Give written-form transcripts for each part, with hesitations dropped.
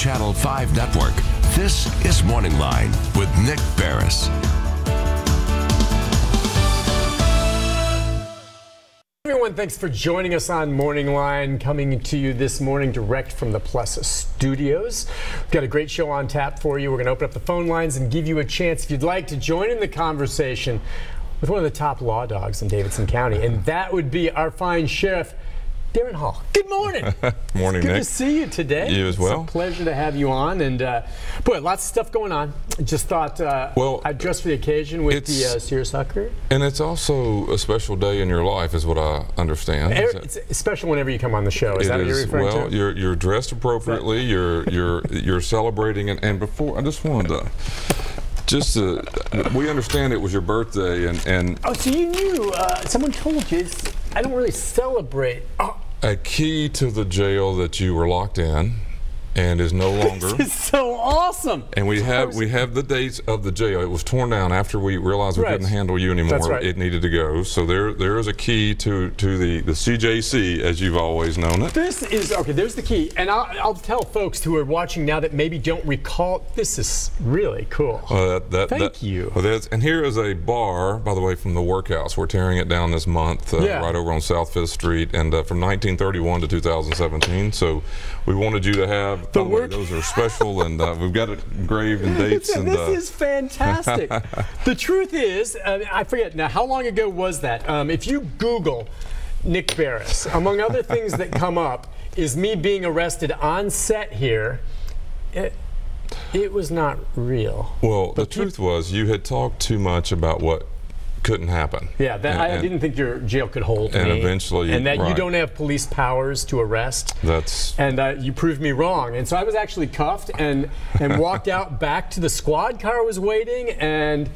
Channel 5 Network, this is Morning Line with Nick Beres. Everyone, thanks for joining us on Morning Line, coming to you this morning direct from the Plus Studios. We've got a great show on tap for you. We're going to open up the phone lines and give you a chance, if you'd like, to join in the conversation with one of the top law dogs in Davidson County, and that would be our fine Sheriff Daron Hall. Good morning. Morning, Nick. Good Nick. to see you today. You as well. It's a pleasure to have you on, and boy, lots of stuff going on. Just thought I'd dress for the occasion with the seersucker. And it's also a special day in your life, is what I understand. It's special whenever you come on the show. Is that what you're referring to? Well, you're dressed appropriately. You're celebrating, and before I just wanted to. We understand it was your birthday, and oh, so you knew? Someone told you? I don't really celebrate. Oh. A key to the jail that you were locked in, and is no longer. This is so awesome. And we have the dates of the jail. It was torn down after we realized we couldn't handle you anymore. That's right. It needed to go. So there is a key to the CJC, as you've always known it. This is okay. There's the key, and I'll tell folks who are watching now that maybe don't recall. This is really cool. Thank you. And here is a bar, by the way, from the workhouse. We're tearing it down this month, right over on South 5th Street, and from 1931 to 2017. So we wanted you to have. By the way, those are special, and we've got it engraved in dates. Listen, this is fantastic. The truth is, I forget now, how long ago was that? If you Google Nick Beres, among other things that come up is me being arrested on set here. It was not real. Well, the truth was you had talked too much about what couldn't happen. Yeah, I didn't think your jail could hold me. And eventually, and that you don't have police powers to arrest. And you proved me wrong. And so I was actually cuffed and walked out back to the squad car was waiting, and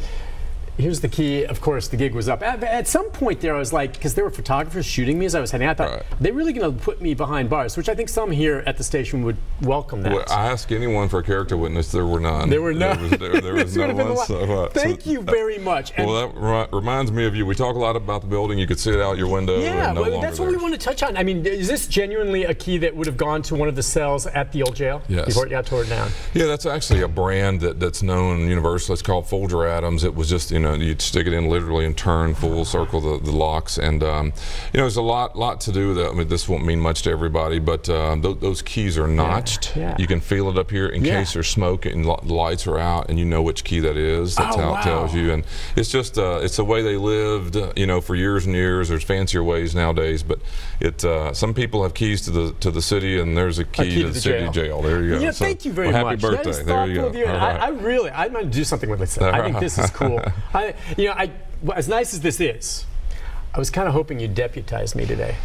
here's the key. Of course, the gig was up. At some point there, I was like, because there were photographers shooting me as I was heading out, I thought, they're really going to put me behind bars, which I think some here at the station would welcome that. Well, I asked anyone for a character witness. There were none. There were none. There was no one. Thank you very much. And well, that reminds me of you. We talk a lot about the building. You could see it out your window. Yeah, well, that's what we want to touch on. I mean, is this genuinely a key that would have gone to one of the cells at the old jail before it got torn down? Yeah, that's actually a brand that's known universally. It's called Folger Adams. It was just, you'd stick it in literally and turn full circle the locks, and there's a lot to do with that. I mean, this won't mean much to everybody, but those keys are notched. You can feel it up here in case there's smoke and the lights are out, and you know which key that is. That's how it tells you, and it's just it's the way they lived, for years and years. There's fancier ways nowadays, but some people have keys to the city, and there's a key to the city jail. There you go. Yeah, thank you very much. Happy birthday. That is there you go. I'm going to do something with this. I think this is cool. As nice as this is, I was kind of hoping you'd deputize me today.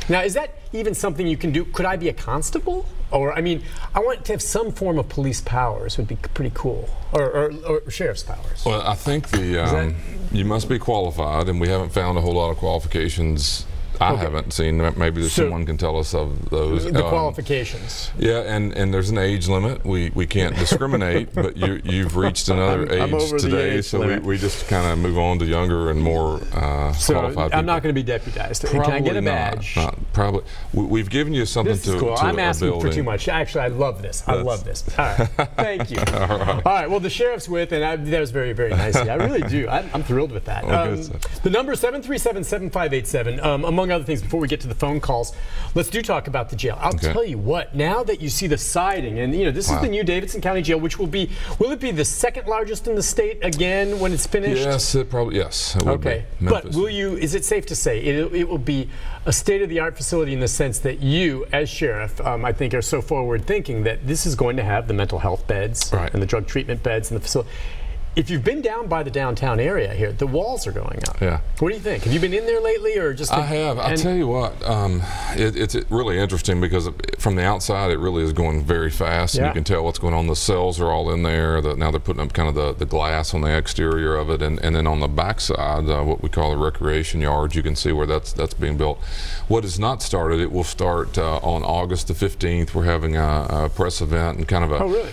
Now, is that even something you can do? Could I be a constable? Or, I mean, I want to have some form of police powers. Would be pretty cool. Or sheriff's powers. Well, I think you must be qualified, and we haven't found a whole lot of qualifications. I haven't seen. Maybe someone can tell us of those. The qualifications. Yeah, and there's an age limit. We can't discriminate, but you've reached another age today, so we just kind of move on to younger and more qualified people. I'm not going to be deputized. Probably can I get a badge? Not. Probably. We've given you something this is cool. I'm asking for too much. Actually, I love this. I love this. All right. Thank you. All right. Well, the sheriff's with, and that was very, very nice. I really do. I'm thrilled with that. The number is 737-7587. Among other things, before we get to the phone calls, let's talk about the jail. I'll tell you what, now that you see the siding, and this is the new Davidson County Jail, which will it be the second largest in the state again when it's finished? Yes, it would be. But is it safe to say it will be a state-of-the-art facility in the sense that you, as sheriff, I think are so forward-thinking that this is going to have the mental health beds and the drug treatment beds and the facility. If you've been down by the downtown area here, the walls are going up. Yeah. What do you think? Have you been in there lately, or just? I have. I'll tell you what. It's really interesting because from the outside, it really is going very fast, and you can tell what's going on. The cells are all in there. Now they're putting up kind of the glass on the exterior of it, and then on the backside, what we call the recreation yards, you can see where that's being built. What is not started, it will start on August the 15th. We're having a press event and kind of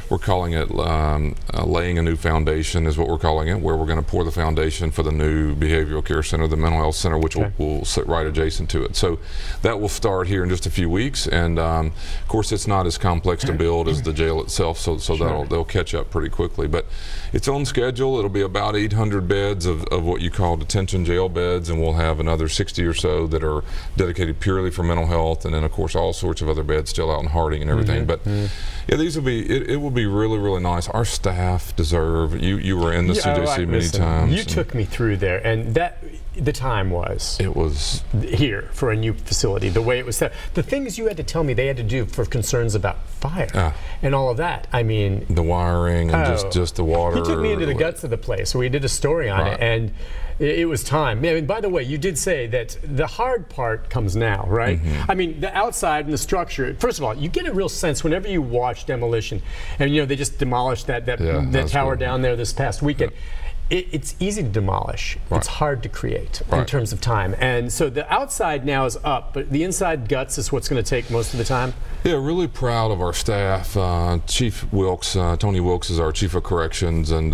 we're calling it laying a new foundation. is what we're calling it, where we're going to pour the foundation for the new behavioral care center, the mental health center, which will sit right adjacent to it. So that will start here in just a few weeks, and of course it's not as complex to build as the jail itself, so they'll catch up pretty quickly. But it's on schedule. It'll be about 800 beds of what you call detention jail beds, and we'll have another 60 or so that are dedicated purely for mental health, and then of course all sorts of other beds still out in Harding and everything. But yeah, these will be, it will be really, really nice. Our staff deserve, you were in the CJC many times. You took me through there, and that, the time was. It was. Here for a new facility, the way it was set. The things you had to tell me they had to do for concerns about fire and all of that. I mean. The wiring and just the water. He took me into the guts of the place. We did a story on it, and it was time. I mean, by the way, you did say that the hard part comes now, right? I mean, the outside and the structure. First of all, you get a real sense whenever you watch demolition, and you know they just demolished that tower down there this past weekend. It's easy to demolish. It's hard to create in terms of time. And so the outside now is up, but the inside guts is what's going to take most of the time? Yeah, really proud of our staff. Chief Wilkes, Tony Wilkes is our Chief of Corrections, and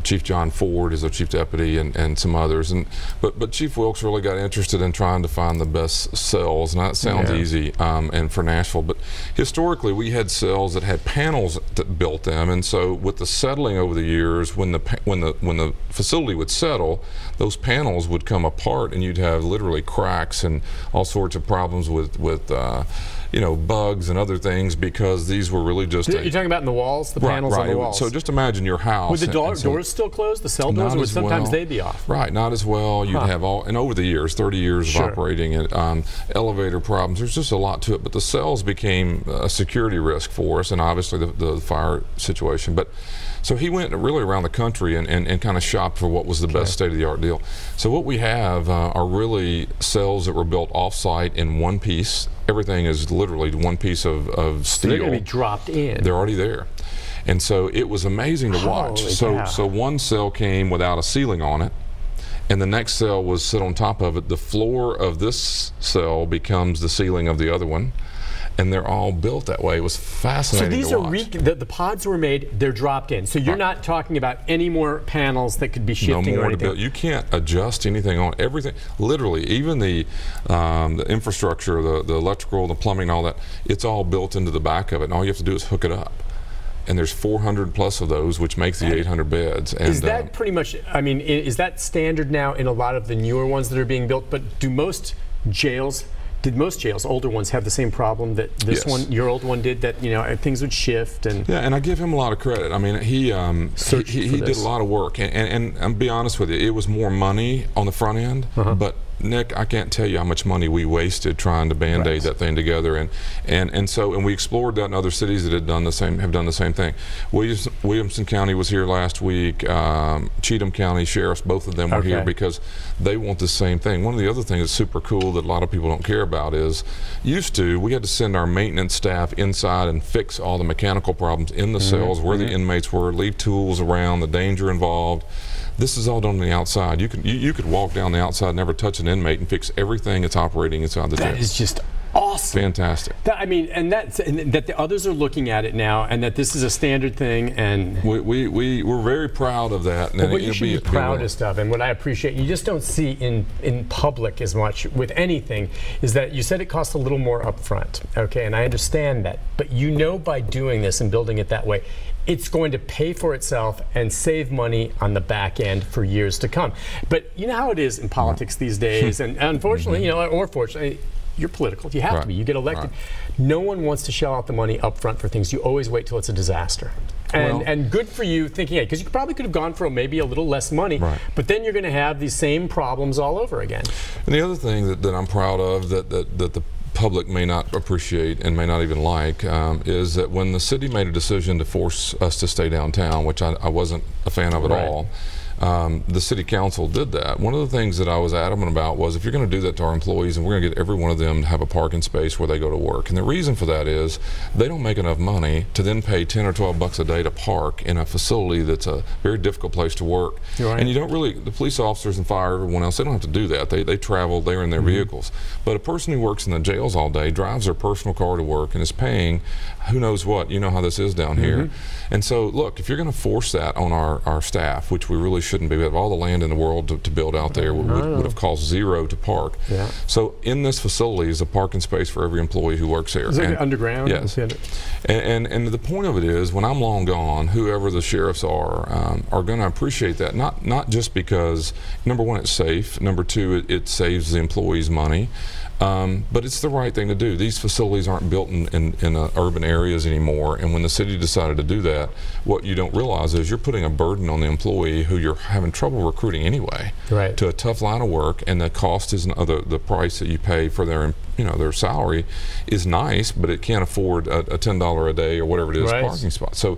Chief John Ford is our Chief Deputy, and some others. But Chief Wilkes really got interested in trying to find the best cells, and that sounds easy and for Nashville. But historically, we had cells that had panels that built them, and so with the settling over the years, when the facility would settle, those panels would come apart, and you'd have literally cracks and all sorts of problems with you know, bugs and other things, because these were really just. You're talking about in the walls, the panels on the walls. So just imagine your house. Would the doors still closed? The cell doors, or would sometimes they'd be off? Right, not as well. You'd have all, and over the years, 30 years of operating it, elevator problems. There's just a lot to it. But the cells became a security risk for us, and obviously the fire situation. But so he went really around the country and kind of shopped for what was the best state-of-the-art deal. So what we have are really cells that were built off-site in one piece. Everything is literally one piece of steel. So they're going to be dropped in. They're already there. And so it was amazing to watch. So one cell came without a ceiling on it, and the next cell was sit on top of it. The floor of this cell becomes the ceiling of the other one, and they're all built that way. It was fascinating to watch. So these are the pods were made, they're dropped in. So you're not talking about any more panels that could be shifting or anything? You can't adjust anything on everything. Literally, even the infrastructure, the electrical, the plumbing, all that, it's all built into the back of it, and all you have to do is hook it up. And there's 400 plus of those, which makes the 800 beds. And is that pretty much, I mean, is that standard now in a lot of the newer ones that are being built? But do most jails, did most jails, older ones, have the same problem that this one, your old one did, that, you know, things would shift? And yeah, and I give him a lot of credit. I mean, he did a lot of work, and I'll be honest with you, it was more money on the front end, but Nick, I can't tell you how much money we wasted trying to band-aid that thing together, and we explored that in other cities that have done the same thing. Williamson County was here last week. Cheatham County sheriffs, both of them were here because they want the same thing. One of the other things that's super cool that a lot of people don't care about is, we had to send our maintenance staff inside and fix all the mechanical problems in the cells where the inmates were, leave tools around, the danger involved. This is all done on the outside. You could walk down the outside, never touch an inmate, and fix everything that's operating inside the jail. That is just awesome. Fantastic. I mean, and that the others are looking at it now, and that this is a standard thing, and we're very proud of that. And what you should be proudest of, and what I appreciate, you just don't see in public as much with anything, is that you said it costs a little more up front, okay, and I understand that, but you know by doing this and building it that way, it's going to pay for itself and save money on the back end for years to come. But you know how it is in politics these days, and unfortunately, you know, or fortunately, you're political. You have to be. You get elected. No one wants to shell out the money up front for things. You always wait till it's a disaster. And good for you thinking, because you probably could have gone for maybe a little less money, but then you're going to have these same problems all over again. And the other thing that I'm proud of that the public may not appreciate and may not even like is that when the city made a decision to force us to stay downtown, which I wasn't a fan of at all, the city council did that. One of the things that I was adamant about was, if you're going to do that to our employees, and we're going to get every one of them to have a parking space where they go to work. And the reason for that is they don't make enough money to then pay 10 or 12 bucks a day to park in a facility that's a very difficult place to work. Right. And you don't really, the police officers and fire, everyone else, they don't have to do that. They travel, they're in their vehicles. But a person who works in the jails all day drives their personal car to work and is paying who knows what. You know how this is down here. And so, look, if you're going to force that on our staff, which we really shouldn't be, we have all the land in the world to build out there, would have cost zero to park. Yeah. So in this facility is a parking space for every employee who works here. Is it underground? Yes. And the point of it is, when I'm long gone, whoever the sheriffs are going to appreciate that. Not just because, number one, it's safe. Number two, it saves the employees money. But it's the right thing to do. These facilities aren't built in urban areas anymore, and when the city decided to do that, what you don't realize is you're putting a burden on the employee who you're having trouble recruiting anyway, right, to a tough line of work, and the cost is the price that you pay for their salary is nice, but it can't afford a $10 a day or whatever it is parking spot. So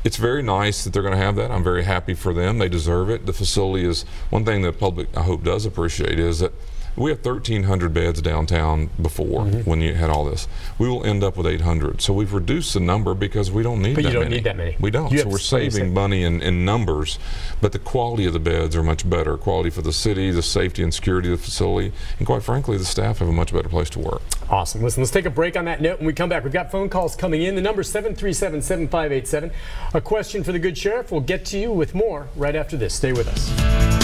it's very nice that they're going to have that. I'm very happy for them. They deserve it. The facility is one thing the public, I hope, does appreciate is that we have 1,300 beds downtown before when you had all this. We will end up with 800. So we've reduced the number because we don't need that many. But you don't need that many. We don't. So we're saving money in numbers, but the quality of the beds are much better. Quality for the city, the safety and security of the facility, and quite frankly, the staff have a much better place to work. Awesome. Listen, let's take a break on that note. When we come back, we've got phone calls coming in. The number is 737-7587. A question for the good sheriff. We'll get to you with more right after this. Stay with us.